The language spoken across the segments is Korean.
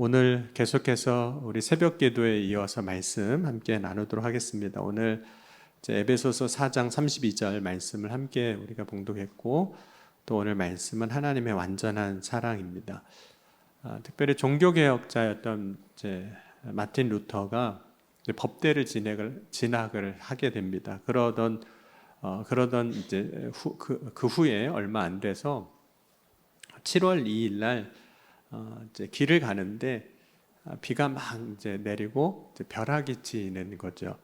오늘 계속해서 우리 새벽 기도에 이어서 말씀 함께 나누도록 하겠습니다. 오늘 에베소서 4장 32절 말씀을 함께 우리가 봉독했고, 또 오늘 말씀은 하나님의 완전한 사랑입니다. 특별히 종교개혁자였던 마틴 루터가 법대를 진학을 하게 됩니다. 그러던 그 후에 얼마 안 돼서 7월 2일 날 길을 가는데 비가 막 내리고 벼락이 치는 거죠.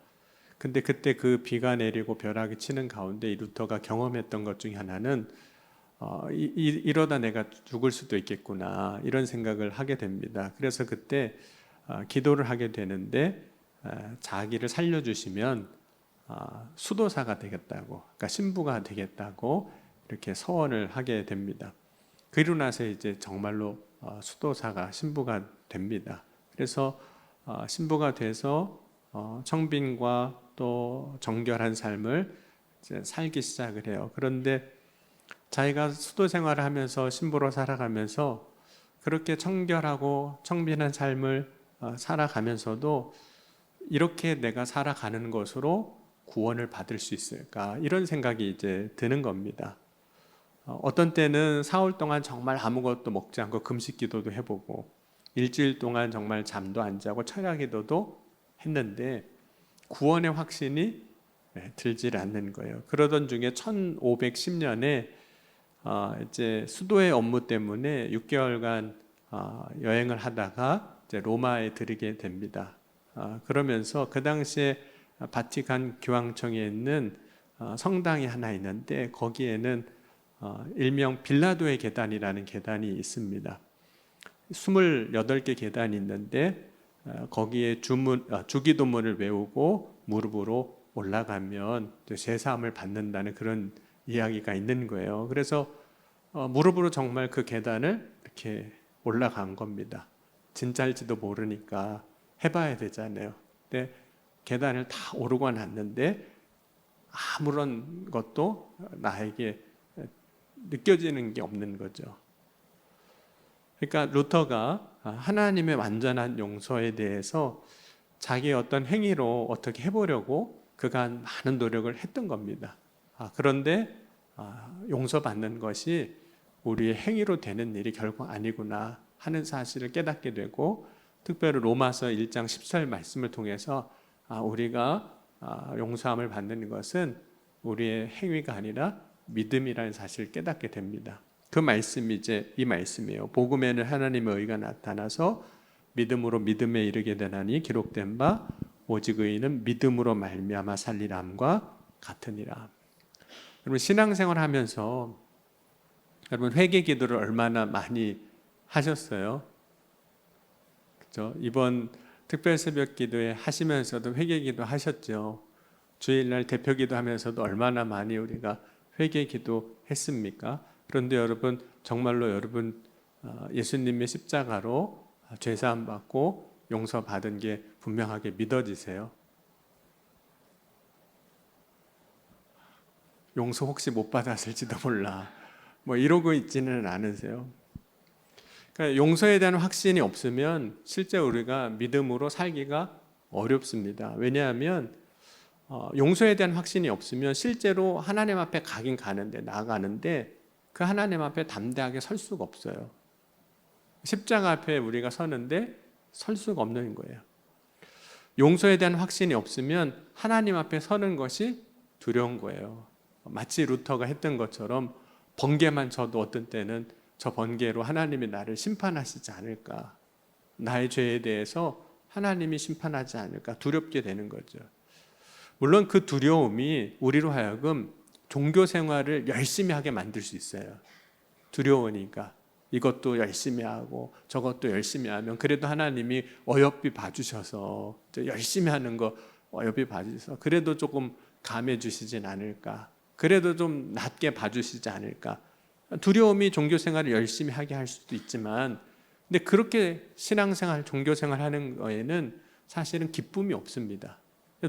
근데 그때 그 비가 내리고 벼락이 치는 가운데 이 루터가 경험했던 것 중에 하나는 이러다 내가 죽을 수도 있겠구나, 이런 생각을 하게 됩니다. 그래서 그때 기도를 하게 되는데, 자기를 살려주시면 수도사가 되겠다고, 그러니까 신부가 되겠다고 이렇게 서원을 하게 됩니다. 그리고 나서 이제 정말로 수도사가 신부가 됩니다. 그래서 신부가 돼서 청빈과 또 정결한 삶을 이제 살기 시작을 해요. 그런데 자기가 수도 생활을 하면서 신부로 살아가면서 그렇게 청결하고 청빈한 삶을 살아가면서도 이렇게 내가 살아가는 것으로 구원을 받을 수 있을까, 이런 생각이 이제 드는 겁니다. 어떤 때는 사흘 동안 정말 아무것도 먹지 않고 금식 기도도 해보고, 일주일 동안 정말 잠도 안 자고 철야 기도도 했는데 구원의 확신이 들질 않는 거예요. 그러던 중에 1510년에 이제 수도의 업무 때문에 6개월간 여행을 하다가 이제 로마에 들르게 됩니다. 그러면서 그 당시에 바티칸 교황청에 있는 성당이 하나 있는데, 거기에는 일명 빌라도의 계단이라는 계단이 있습니다. 28개 계단이 있는데 거기에 주기도문을 외우고 무릎으로 올라가면 제사함을 받는다는 그런 이야기가 있는 거예요. 그래서 무릎으로 정말 그 계단을 이렇게 올라간 겁니다. 진짜일지도 모르니까 해봐야 되잖아요. 근데 계단을 다 오르고 났는데 아무런 것도 나에게 느껴지는 게 없는 거죠. 그러니까 루터가 하나님의 완전한 용서에 대해서 자기의 어떤 행위로 어떻게 해보려고 그간 많은 노력을 했던 겁니다. 그런데 용서받는 것이 우리의 행위로 되는 일이 결국 아니구나 하는 사실을 깨닫게 되고, 특별히 로마서 1장 10절 말씀을 통해서 우리가 용서함을 받는 것은 우리의 행위가 아니라 믿음이라는 사실을 깨닫게 됩니다. 그 말씀이 이제 이 말씀이에요. 복음에는 하나님의 의가 나타나서 믿음으로 믿음에 이르게 되나니 기록된 바 오직 의인은 믿음으로 말미암아 살리람과 같으니라. 여러분, 신앙생활 하면서 여러분 회개 기도를 얼마나 많이 하셨어요? 그렇죠? 이번 특별 새벽 기도에 하시면서도 회개 기도 하셨죠. 주일날 대표 기도 하면서도 얼마나 많이 우리가 회개 기도 했습니까? 그런데 여러분, 정말로 여러분 예수님의 십자가로 죄사함 받고 용서받은 게 분명하게 믿어지세요? 용서 혹시 못 받았을지도 몰라, 뭐 이러고 있지는 않으세요? 그러니까 용서에 대한 확신이 없으면 실제 우리가 믿음으로 살기가 어렵습니다. 왜냐하면 용서에 대한 확신이 없으면 실제로 하나님 앞에 가긴 가는데, 나아가는데 그 하나님 앞에 담대하게 설 수가 없어요. 십자가 앞에 우리가 서는데 설 수가 없는 거예요. 용서에 대한 확신이 없으면 하나님 앞에 서는 것이 두려운 거예요. 마치 루터가 했던 것처럼 번개만 쳐도 어떤 때는 저 번개로 하나님이 나를 심판하시지 않을까, 나의 죄에 대해서 하나님이 심판하지 않을까 두렵게 되는 거죠. 물론 그 두려움이 우리로 하여금 종교 생활을 열심히 하게 만들 수 있어요. 두려우니까 이것도 열심히 하고 저것도 열심히 하면 그래도 하나님이 어여삐 봐주셔서, 열심히 하는 거 어여삐 봐주셔서 그래도 조금 감해 주시진 않을까, 그래도 좀 낮게 봐주시지 않을까. 두려움이 종교 생활을 열심히 하게 할 수도 있지만, 근데 그렇게 신앙생활, 종교 생활 하는 거에는 사실은 기쁨이 없습니다.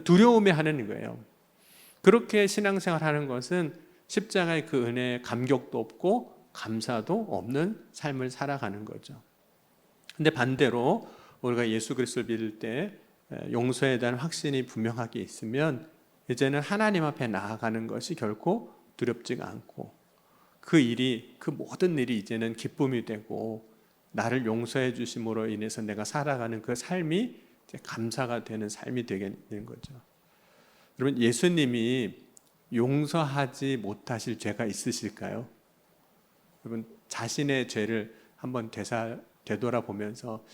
두려움에 하는 거예요. 그렇게 신앙생활 하는 것은 십자가의 그 은혜에 감격도 없고 감사도 없는 삶을 살아가는 거죠. 근데 반대로 우리가 예수 그리스도를 믿을 때 용서에 대한 확신이 분명하게 있으면 이제는 하나님 앞에 나아가는 것이 결코 두렵지가 않고 그 모든 일이 이제는 기쁨이 되고 나를 용서해 주심으로 인해서 내가 살아가는 그 삶이 이제 감사가 되는 삶이 되게 되는 거죠. 여러분, 예수님이 용서하지 못하실 죄가 있으실까요? 여러분, 자신의 죄를 한번 되돌아보면서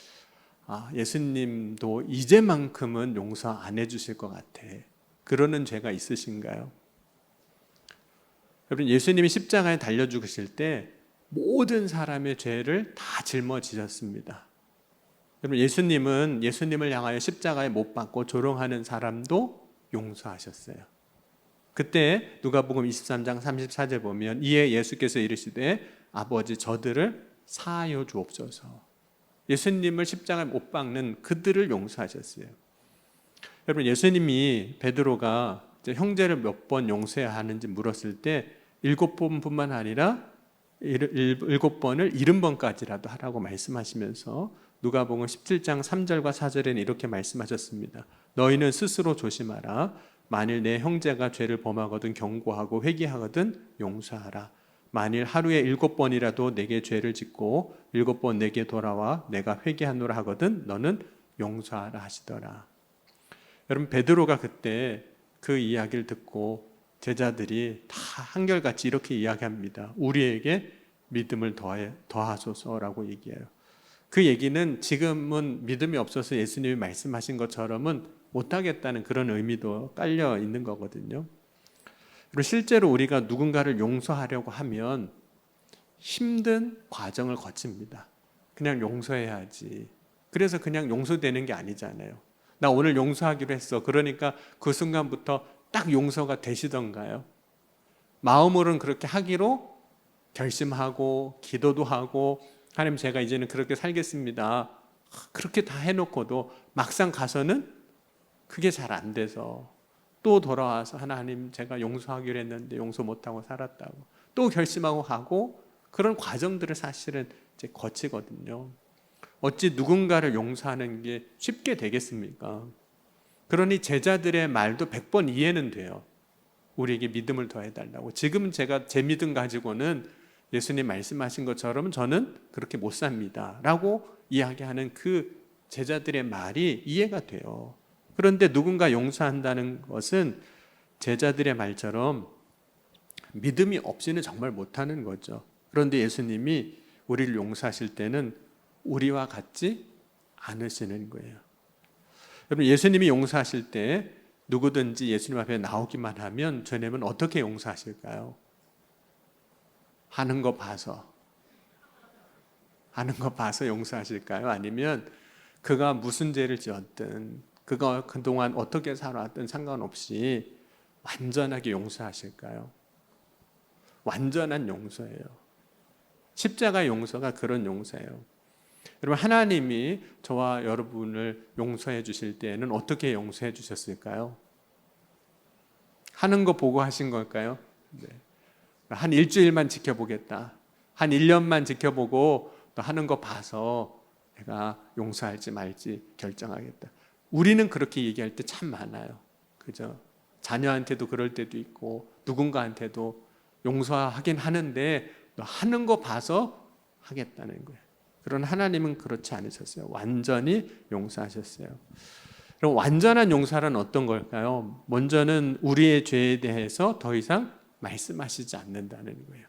예수님도 이제만큼은 용서 안 해주실 것 같아, 그러는 죄가 있으신가요? 여러분, 예수님이 십자가에 달려 죽으실 때 모든 사람의 죄를 다 짊어지셨습니다. 여러분, 예수님을 향하여 십자가에 못 박고 조롱하는 사람도 용서하셨어요. 그때 누가복음 23장 34절 보면 이에 예수께서 이르시되 아버지 저들을 사하여 주옵소서. 예수님을 십자가에 못 박는 그들을 용서하셨어요. 여러분, 예수님이 베드로가 형제를 몇 번 용서해야 하는지 물었을 때 7번뿐만 아니라 7번을 70번까지라도 하라고 말씀하시면서 누가복음 17장 3절과 4절에는 이렇게 말씀하셨습니다. 너희는 스스로 조심하라. 만일 내 형제가 죄를 범하거든 경고하고 회개하거든 용서하라. 만일 하루에 7번이라도 내게 죄를 짓고 7번 내게 돌아와 내가 회개하노라 하거든 너는 용서하라 하시더라. 여러분, 베드로가 그때 그 이야기를 듣고 제자들이 다 한결같이 이렇게 이야기합니다. 우리에게 믿음을 더하소서라고 얘기해요. 그 얘기는 지금은 믿음이 없어서 예수님이 말씀하신 것처럼은 못하겠다는 그런 의미도 깔려 있는 거거든요. 그리고 실제로 우리가 누군가를 용서하려고 하면 힘든 과정을 거칩니다. 그냥 용서해야지. 그래서 그냥 용서되는 게 아니잖아요. 나 오늘 용서하기로 했어. 그러니까 그 순간부터 딱 용서가 되시던가요? 마음으로는 그렇게 하기로 결심하고 기도도 하고 하나님 제가 이제는 그렇게 살겠습니다. 그렇게 다 해놓고도 막상 가서는 그게 잘 안 돼서 또 돌아와서 하나님 제가 용서하기로 했는데 용서 못하고 살았다고 또 결심하고 가고 그런 과정들을 사실은 이제 거치거든요. 어찌 누군가를 용서하는 게 쉽게 되겠습니까? 그러니 제자들의 말도 100번 이해는 돼요. 우리에게 믿음을 더해달라고. 지금 제가 제 믿음 가지고는 예수님 말씀하신 것처럼 저는 그렇게 못 삽니다 라고 이야기하는 그 제자들의 말이 이해가 돼요. 그런데 누군가 용서한다는 것은 제자들의 말처럼 믿음이 없이는 정말 못하는 거죠. 그런데 예수님이 우리를 용서하실 때는 우리와 같지 않으시는 거예요. 여러분, 예수님이 용서하실 때 누구든지 예수님 앞에 나오기만 하면 주님은 어떻게 용서하실까요? 하는 거 봐서 용서하실까요? 아니면 그가 무슨 죄를 지었든 그가 그동안 어떻게 살아왔든 상관없이 완전하게 용서하실까요? 완전한 용서예요. 십자가 용서가 그런 용서예요. 여러분, 하나님이 저와 여러분을 용서해 주실 때에는 어떻게 용서해 주셨을까요? 하는 거 보고 하신 걸까요? 네. 한 일주일만 지켜보겠다. 한 1년만 지켜보고 또 하는 거 봐서 내가 용서할지 말지 결정하겠다. 우리는 그렇게 얘기할 때 참 많아요. 그죠? 자녀한테도 그럴 때도 있고 누군가한테도 용서하긴 하는데 하는 거 봐서 하겠다는 거예요. 그러나 하나님은 그렇지 않으셨어요. 완전히 용서하셨어요. 그럼 완전한 용서는 어떤 걸까요? 먼저는 우리의 죄에 대해서 더 이상 말씀하시지 않는다는 거예요.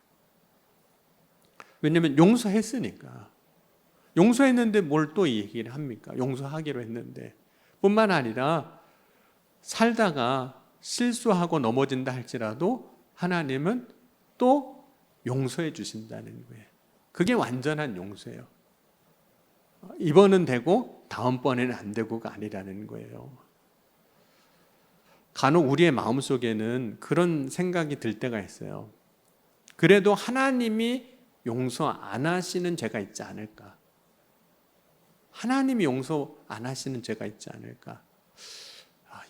왜냐하면 용서했으니까. 용서했는데 뭘 또 얘기를 합니까? 용서하기로 했는데. 뿐만 아니라 살다가 실수하고 넘어진다 할지라도 하나님은 또 용서해 주신다는 거예요. 그게 완전한 용서예요. 이번은 되고 다음번에는 안 되고가 아니라는 거예요. 간혹 우리의 마음속에는 그런 생각이 들 때가 있어요. 그래도 하나님이 용서 안 하시는 죄가 있지 않을까? 하나님이 용서 안 하시는 죄가 있지 않을까?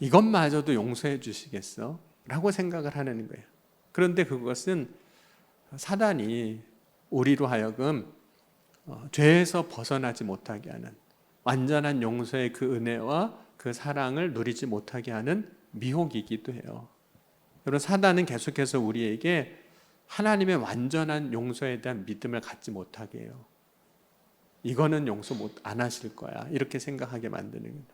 이것마저도 용서해 주시겠어? 라고 생각을 하는 거예요. 그런데 그것은 사단이 우리로 하여금 죄에서 벗어나지 못하게 하는, 완전한 용서의 그 은혜와 그 사랑을 누리지 못하게 하는 미혹이기도 해요. 여러분, 사단은 계속해서 우리에게 하나님의 완전한 용서에 대한 믿음을 갖지 못하게 해요. 이거는 용서 안 하실 거야, 이렇게 생각하게 만드는 거예요.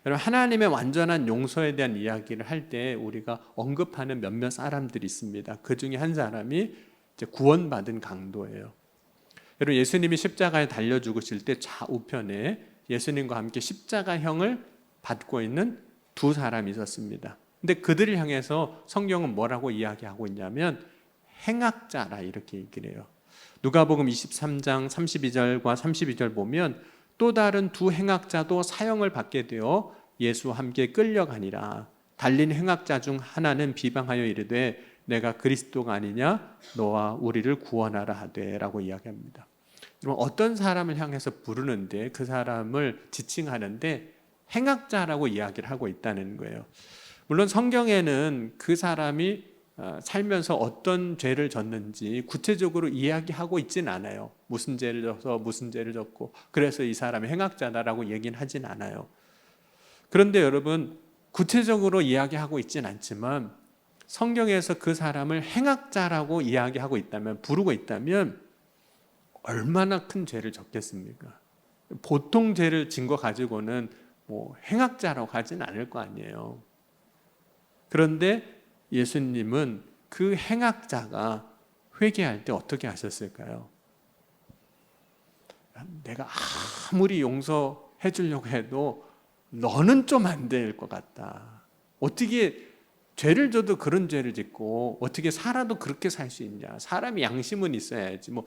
여러분, 하나님의 완전한 용서에 대한 이야기를 할 때 우리가 언급하는 몇몇 사람들이 있습니다. 그 중에 한 사람이 이제 구원받은 강도예요. 여러분, 예수님이 십자가에 달려 죽으실 때 좌우편에 예수님과 함께 십자가형을 받고 있는 두 사람이 있었습니다. 근데 그들을 향해서 성경은 뭐라고 이야기하고 있냐면 행악자라 이렇게 얘기를 해요. 누가복음 23장 32절과 32절 보면 또 다른 두 행악자도 사형을 받게 되어 예수와 함께 끌려가니라. 달린 행악자 중 하나는 비방하여 이르되 내가 그리스도가 아니냐, 너와 우리를 구원하라 하되 라고 이야기합니다. 여러분, 어떤 사람을 향해서 부르는데, 그 사람을 지칭하는데 행악자라고 이야기를 하고 있다는 거예요. 물론 성경에는 그 사람이 살면서 어떤 죄를 졌는지 구체적으로 이야기하고 있진 않아요. 무슨 죄를 져서 무슨 죄를 졌고 그래서 이 사람이 행악자다라고 얘기는 하진 않아요. 그런데 여러분, 구체적으로 이야기하고 있진 않지만 성경에서 그 사람을 행악자라고 이야기하고 있다면, 부르고 있다면 얼마나 큰 죄를 졌겠습니까? 보통 죄를 진 거 가지고는 뭐 행악자라고 하진 않을 거 아니에요. 그런데 예수님은 그 행악자가 회개할 때 어떻게 하셨을까요? 내가 아무리 용서해 주려고 해도 너는 좀 안 될 것 같다. 어떻게 죄를 져도 그런 죄를 짓고 어떻게 살아도 그렇게 살 수 있냐. 사람이 양심은 있어야지. 뭐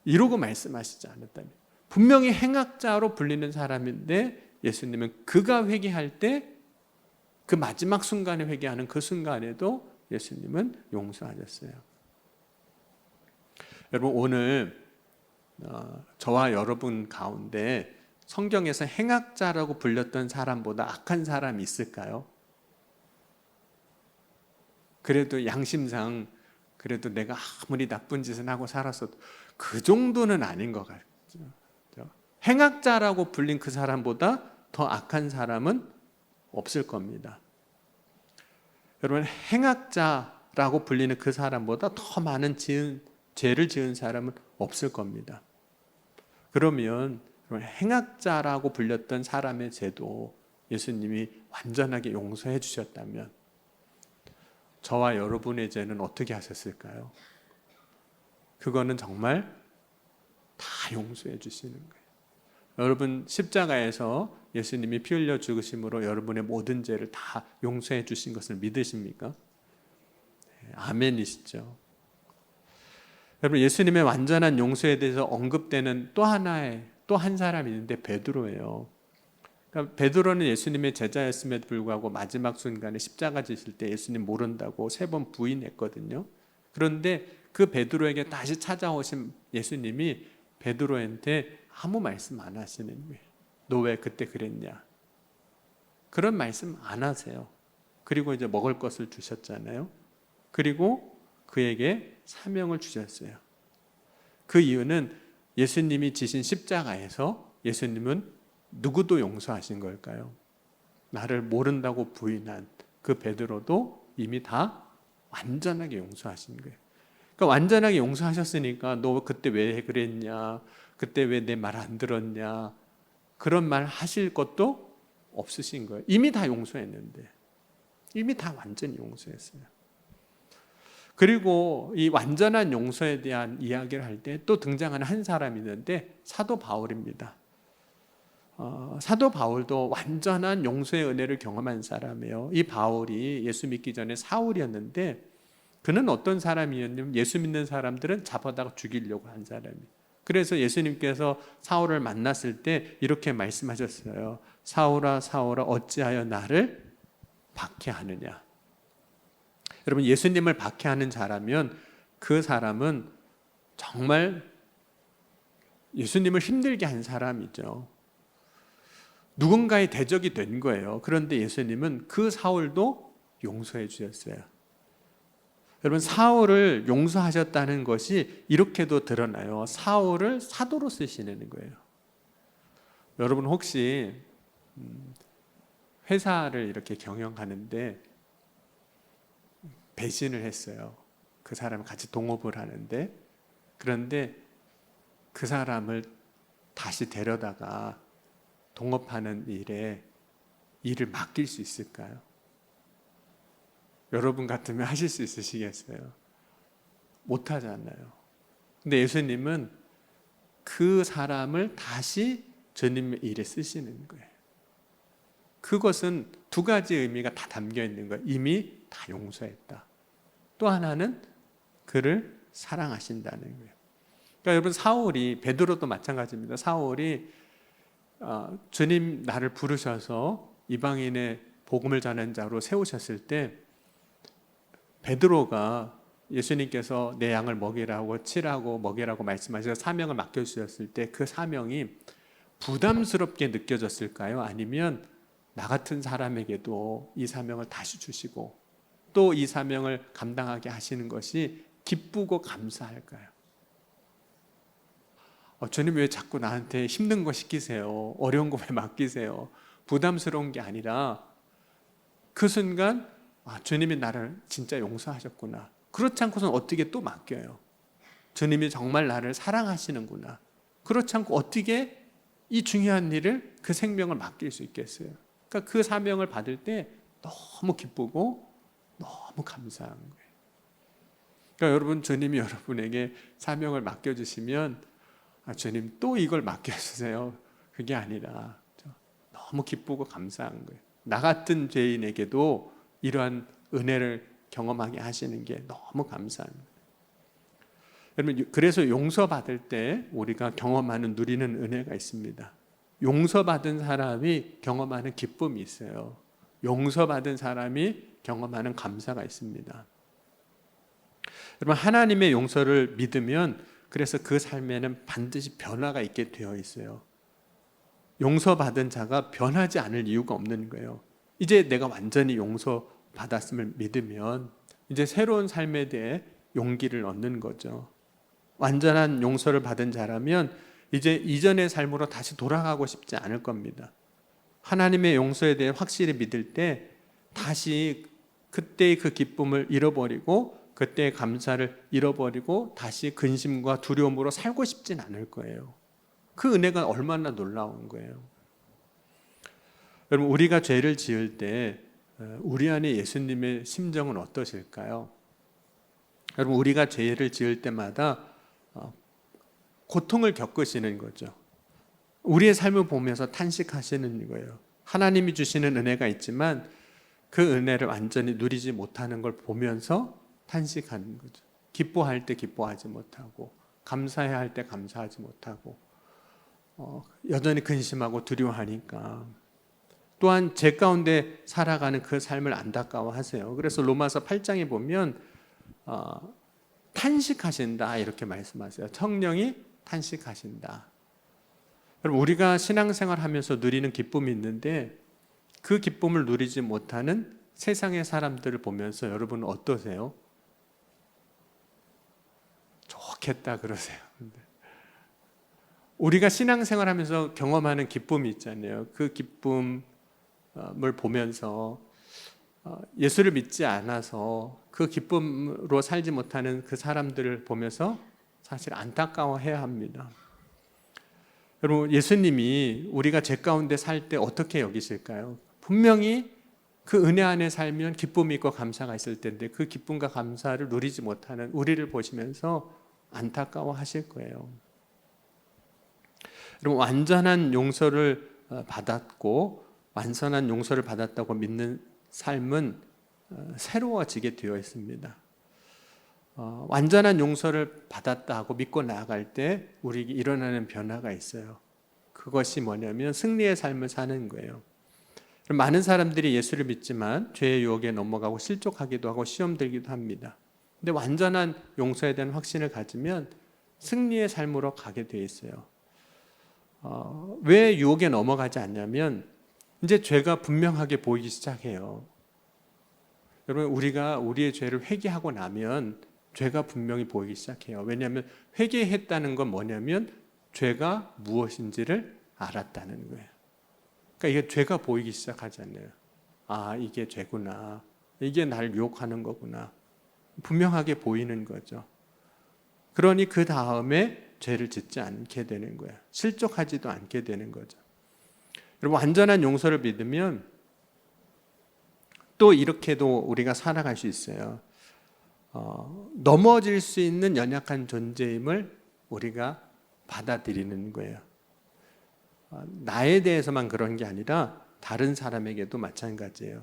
이러고 말씀하시지 않았다면, 분명히 행악자로 불리는 사람인데 예수님은 그가 회개할 때, 그 마지막 순간에 회개하는 그 순간에도 예수님은 용서하셨어요. 여러분, 오늘 저와 여러분 가운데 성경에서 행악자라고 불렸던 사람보다 악한 사람이 있을까요? 그래도 양심상 그래도 내가 아무리 나쁜 짓을 하고 살았어도 그 정도는 아닌 것 같죠. 행악자라고 불린 그 사람보다 더 악한 사람은 없을 겁니다. 여러분, 행악자라고 불리는 그 사람보다 더 많은 죄를 지은 사람은 없을 겁니다. 그러면 행악자라고 불렸던 사람의 죄도 예수님이 완전하게 용서해 주셨다면 저와 여러분의 죄는 어떻게 하셨을까요? 그거는 정말 다 용서해 주시는 거예요. 여러분, 십자가에서 예수님이 피 흘려 죽으심으로 여러분의 모든 죄를 다 용서해 주신 것을 믿으십니까? 네, 아멘이시죠. 여러분, 예수님의 완전한 용서에 대해서 언급되는 또 한 사람이 있는데 베드로예요. 그러니까 베드로는 예수님의 제자였음에도 불구하고 마지막 순간에 십자가 지실 때 예수님 모른다고 3번 부인했거든요. 그런데 그 베드로에게 다시 찾아오신 예수님이 베드로한테 아무 말씀 안 하시는 거예요. 너 왜 그때 그랬냐? 그런 말씀 안 하세요. 그리고 이제 먹을 것을 주셨잖아요. 그리고 그에게 사명을 주셨어요. 그 이유는 예수님이 지신 십자가에서 예수님은 누구도 용서하신 걸까요? 나를 모른다고 부인한 그 베드로도 이미 다 완전하게 용서하신 거예요. 그러니까 완전하게 용서하셨으니까 너 그때 왜 그랬냐? 그때 왜 내 말 안 들었냐? 그런 말 하실 것도 없으신 거예요. 이미 다 용서했는데. 이미 다 완전히 용서했어요. 그리고 이 완전한 용서에 대한 이야기를 할 때 또 등장하는 한 사람이 있는데 사도 바울입니다. 사도 바울도 완전한 용서의 은혜를 경험한 사람이에요. 이 바울이 예수 믿기 전에 사울이었는데 그는 어떤 사람이었냐면 예수 믿는 사람들은 잡아다가 죽이려고 한 사람이에요. 그래서 예수님께서 사울을 만났을 때 이렇게 말씀하셨어요. 사울아 사울아 어찌하여 나를 박해하느냐. 여러분, 예수님을 박해하는 자라면 그 사람은 정말 예수님을 힘들게 한 사람이죠. 누군가의 대적이 된 거예요. 그런데 예수님은 그 사울도 용서해 주셨어요. 여러분, 사울을 용서하셨다는 것이 이렇게도 드러나요. 사울을 사도로 쓰시는 거예요. 여러분, 혹시 회사를 이렇게 경영하는데 배신을 했어요. 그 사람을 같이 동업을 하는데, 그런데 그 사람을 다시 데려다가 동업하는 일에 일을 맡길 수 있을까요? 여러분 같으면 하실 수 있으시겠어요? 못 하잖아요. 근데 예수님은 그 사람을 다시 주님의 일에 쓰시는 거예요. 그것은 두 가지 의미가 다 담겨 있는 거예요. 이미 다 용서했다. 또 하나는 그를 사랑하신다는 거예요. 그러니까 여러분, 사울이, 베드로도 마찬가지입니다. 사울이 주님 나를 부르셔서 이방인의 복음을 전하는 자로 세우셨을 때, 베드로가 예수님께서 내 양을 먹이라고, 치라고, 먹이라고 말씀하셔서 사명을 맡겨주셨을 때 그 사명이 부담스럽게 느껴졌을까요? 아니면 나 같은 사람에게도 이 사명을 다시 주시고 또 이 사명을 감당하게 하시는 것이 기쁘고 감사할까요? 주님 왜 자꾸 나한테 힘든 거 시키세요? 어려운 거 왜 맡기세요? 부담스러운 게 아니라 그 순간 주님이 나를 진짜 용서하셨구나. 그렇지 않고서는 어떻게 또 맡겨요? 주님이 정말 나를 사랑하시는구나. 그렇지 않고 어떻게 이 중요한 일을, 그 생명을 맡길 수 있겠어요? 그러니까 그 사명을 받을 때 너무 기쁘고 너무 감사한 거예요. 그러니까 여러분, 주님이 여러분에게 사명을 맡겨주시면 주님 또 이걸 맡겨주세요, 그게 아니라 너무 기쁘고 감사한 거예요. 나 같은 죄인에게도 이러한 은혜를 경험하게 하시는 게 너무 감사한 거예요. 여러분, 그래서 용서받을 때 우리가 경험하는, 누리는 은혜가 있습니다. 용서받은 사람이 경험하는 기쁨이 있어요. 용서받은 사람이 경험하는 감사가 있습니다. 여러분, 하나님의 용서를 믿으면 그래서 그 삶에는 반드시 변화가 있게 되어 있어요. 용서받은 자가 변하지 않을 이유가 없는 거예요. 이제 내가 완전히 용서받았음을 믿으면 이제 새로운 삶에 대해 용기를 얻는 거죠. 완전한 용서를 받은 자라면 이제 이전의 삶으로 다시 돌아가고 싶지 않을 겁니다. 하나님의 용서에 대해 확실히 믿을 때 다시 그때의 그 기쁨을 잃어버리고 그때의 감사를 잃어버리고 다시 근심과 두려움으로 살고 싶진 않을 거예요. 그 은혜가 얼마나 놀라운 거예요. 여러분, 우리가 죄를 지을 때 우리 안에 예수님의 심정은 어떠실까요? 여러분, 우리가 죄를 지을 때마다 고통을 겪으시는 거죠. 우리의 삶을 보면서 탄식하시는 거예요. 하나님이 주시는 은혜가 있지만 그 은혜를 완전히 누리지 못하는 걸 보면서 탄식하는 거죠. 기뻐할 때 기뻐하지 못하고, 감사해야 할 때 감사하지 못하고, 여전히 근심하고 두려워하니까. 또한 죄 가운데 살아가는 그 삶을 안타까워하세요. 그래서 로마서 8장에 보면 탄식하신다 이렇게 말씀하세요. 성령이 탄식하신다. 여러분, 우리가 신앙생활 하면서 누리는 기쁨이 있는데 그 기쁨을 누리지 못하는 세상의 사람들을 보면서 여러분은 어떠세요? 좋겠다 그러세요. 우리가 신앙생활 하면서 경험하는 기쁨이 있잖아요. 그 기쁨을 보면서 예수를 믿지 않아서 그 기쁨으로 살지 못하는 그 사람들을 보면서 사실 안타까워해야 합니다. 여러분, 예수님이 우리가 죄 가운데 살 때 어떻게 여기실까요? 분명히 그 은혜 안에 살면 기쁨이 있고 감사가 있을 텐데 그 기쁨과 감사를 누리지 못하는 우리를 보시면서 안타까워하실 거예요. 여러분, 완전한 용서를 받았고 완전한 용서를 받았다고 믿는 삶은 새로워지게 되어 있습니다. 완전한 용서를 받았다 하고 믿고 나아갈 때 우리에게 일어나는 변화가 있어요. 그것이 뭐냐면 승리의 삶을 사는 거예요. 많은 사람들이 예수를 믿지만 죄의 유혹에 넘어가고 실족하기도 하고 시험 들기도 합니다. 근데 완전한 용서에 대한 확신을 가지면 승리의 삶으로 가게 돼 있어요. 왜 유혹에 넘어가지 않냐면 이제 죄가 분명하게 보이기 시작해요. 여러분, 우리가 우리의 죄를 회개하고 나면 죄가 분명히 보이기 시작해요. 왜냐하면 회개했다는 건 뭐냐면 죄가 무엇인지를 알았다는 거예요. 그러니까 이게 죄가 보이기 시작하잖아요. 아, 이게 죄구나. 이게 날 유혹하는 거구나. 분명하게 보이는 거죠. 그러니 그 다음에 죄를 짓지 않게 되는 거예요. 실족하지도 않게 되는 거죠. 여러분, 완전한 용서를 믿으면 또 이렇게도 우리가 살아갈 수 있어요. 넘어질 수 있는 연약한 존재임을 우리가 받아들이는 거예요. 나에 대해서만 그런 게 아니라 다른 사람에게도 마찬가지예요.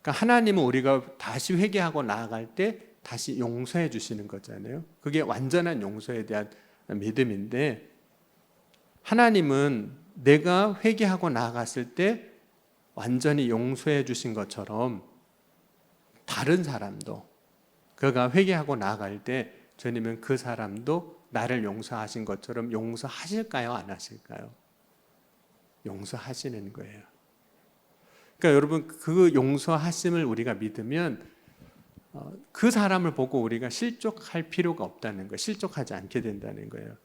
그러니까 하나님은 우리가 다시 회개하고 나아갈 때 다시 용서해 주시는 거잖아요. 그게 완전한 용서에 대한 믿음인데, 하나님은 내가 회개하고 나아갔을 때 완전히 용서해 주신 것처럼 다른 사람도 그가 회개하고 나아갈 때 주님은 그 사람도 나를 용서하신 것처럼 용서하실까요? 안 하실까요? 용서하시는 거예요. 그러니까 여러분, 그 용서하심을 우리가 믿으면 그 사람을 보고 우리가 실족할 필요가 없다는 거예요. 실족하지 않게 된다는 거예요.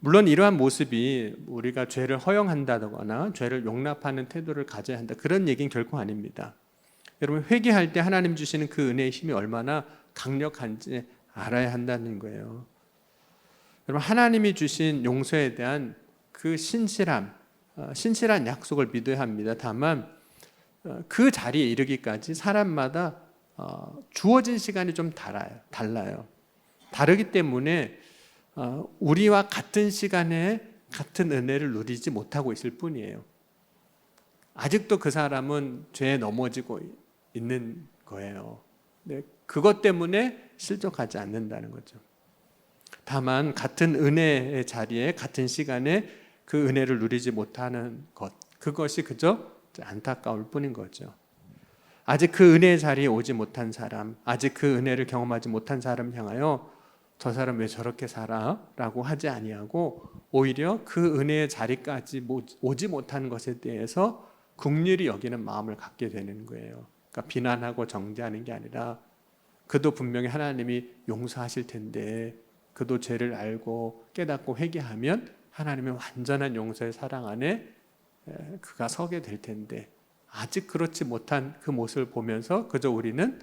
물론 이러한 모습이 우리가 죄를 허용한다거나 죄를 용납하는 태도를 가져야 한다, 그런 얘기는 결코 아닙니다. 여러분, 회개할 때 하나님 주시는 그 은혜의 힘이 얼마나 강력한지 알아야 한다는 거예요. 여러분, 하나님이 주신 용서에 대한 그 신실한 약속을 믿어야 합니다. 다만 그 자리에 이르기까지 사람마다 주어진 시간이 좀 달라요. 다르기 때문에 우리와 같은 시간에 같은 은혜를 누리지 못하고 있을 뿐이에요. 아직도 그 사람은 죄에 넘어지고 있는 거예요. 그것 때문에 실족하지 않는다는 거죠. 다만 같은 은혜의 자리에 같은 시간에 그 은혜를 누리지 못하는 것, 그것이 그저 안타까울 뿐인 거죠. 아직 그 은혜의 자리에 오지 못한 사람, 아직 그 은혜를 경험하지 못한 사람 향하여 저 사람 왜 저렇게 살아? 라고 하지 아니하고 오히려 그 은혜의 자리까지 오지 못한 것에 대해서 긍휼히 여기는 마음을 갖게 되는 거예요. 그러니까 비난하고 정죄하는 게 아니라 그도 분명히 하나님이 용서하실 텐데 그도 죄를 알고 깨닫고 회개하면 하나님의 완전한 용서의 사랑 안에 그가 서게 될 텐데 아직 그렇지 못한 그 모습을 보면서 그저 우리는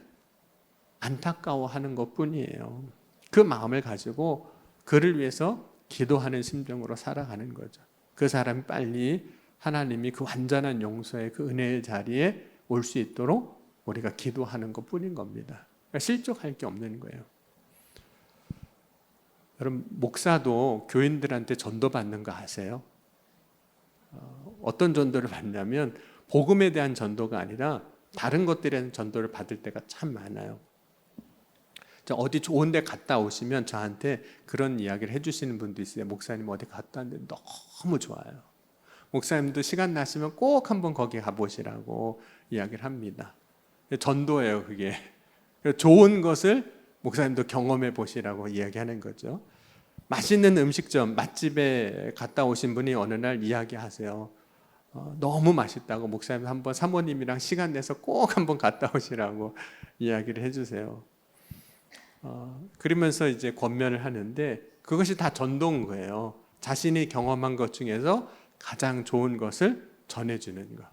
안타까워하는 것뿐이에요. 그 마음을 가지고 그를 위해서 기도하는 심정으로 살아가는 거죠. 그 사람이 빨리 하나님이 그 완전한 용서의 그 은혜의 자리에 올 수 있도록 우리가 기도하는 것뿐인 겁니다. 그러니까 실족할 게 없는 거예요. 여러분, 목사도 교인들한테 전도받는 거 아세요? 어떤 전도를 받냐면 복음에 대한 전도가 아니라 다른 것들에 대한 전도를 받을 때가 참 많아요. 어디 좋은 데 갔다 오시면 저한테 그런 이야기를 해주시는 분도 있어요. 목사님 어디 갔다 왔는데 너무 좋아요. 목사님도 시간 나시면 꼭 한번 거기 가보시라고 이야기를 합니다. 전도예요, 그게. 좋은 것을 목사님도 경험해 보시라고 이야기하는 거죠. 맛있는 음식점, 맛집에 갔다 오신 분이 어느 날 이야기하세요. 너무 맛있다고 목사님 한번 사모님이랑 시간 내서 꼭 한번 갔다 오시라고 이야기를 해주세요. 그러면서 이제 권면을 하는데 그것이 다 전도인 거예요. 자신이 경험한 것 중에서 가장 좋은 것을 전해주는 것.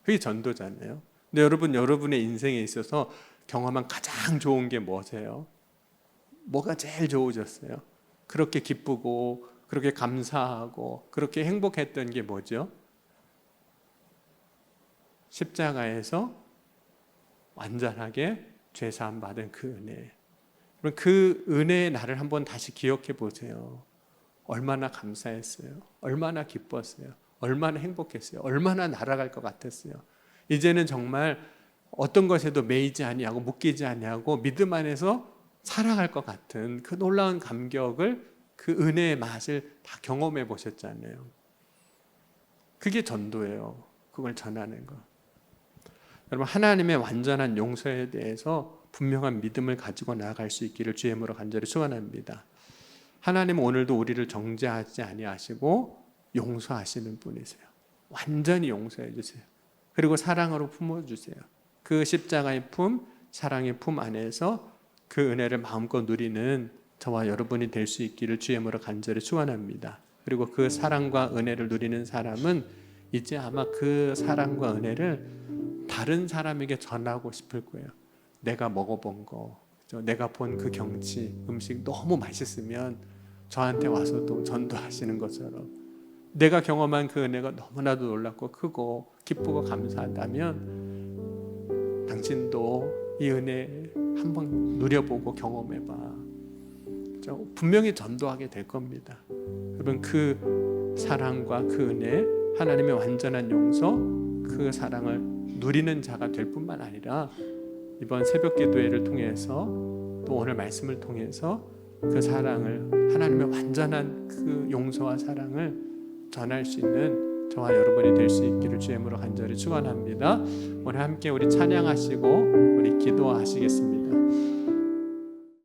그게 전도잖아요. 근데 여러분의 인생에 있어서 경험한 가장 좋은 게 뭐세요? 뭐가 제일 좋으셨어요? 그렇게 기쁘고 그렇게 감사하고 그렇게 행복했던 게 뭐죠? 십자가에서 완전하게 죄사함 받은 그 은혜. 그 은혜의 날을 한번 다시 기억해 보세요. 얼마나 감사했어요. 얼마나 기뻤어요. 얼마나 행복했어요. 얼마나 날아갈 것 같았어요. 이제는 정말 어떤 것에도 매이지 아니하고 묶이지 아니하고 믿음 안에서 살아갈 것 같은 그 놀라운 감격을, 그 은혜의 맛을 다 경험해 보셨잖아요. 그게 전도예요. 그걸 전하는 거. 여러분, 하나님의 완전한 용서에 대해서 분명한 믿음을 가지고 나아갈 수 있기를 주의 이름으로 간절히 축원합니다. 하나님은 오늘도 우리를 정죄하지 아니하시고 용서하시는 분이세요. 완전히 용서해 주세요. 그리고 사랑으로 품어주세요. 그 십자가의 품, 사랑의 품 안에서 그 은혜를 마음껏 누리는 저와 여러분이 될 수 있기를 주의 이름으로 간절히 축원합니다. 그리고 그 사랑과 은혜를 누리는 사람은 이제 아마 그 사랑과 은혜를 다른 사람에게 전하고 싶을 거예요. 내가 먹어본 거, 내가 본 그 경치, 음식 너무 맛있으면 저한테 와서도 전도하시는 것처럼 내가 경험한 그 은혜가 너무나도 놀랍고 크고 기쁘고 감사하다면 당신도 이 은혜 한번 누려보고 경험해봐. 분명히 전도하게 될 겁니다. 여러분, 그 사랑과 그 은혜, 하나님의 완전한 용서, 그 사랑을 누리는 자가 될 뿐만 아니라 이번 새벽 기도회를 통해서 또 오늘 말씀을 통해서 그 사랑을, 하나님의 완전한 그 용서와 사랑을 전할 수 있는 저와 여러분이 될 수 있기를 주의 이름으로 간절히 축원합니다. 오늘 함께 우리 찬양하시고 우리 기도하시겠습니다.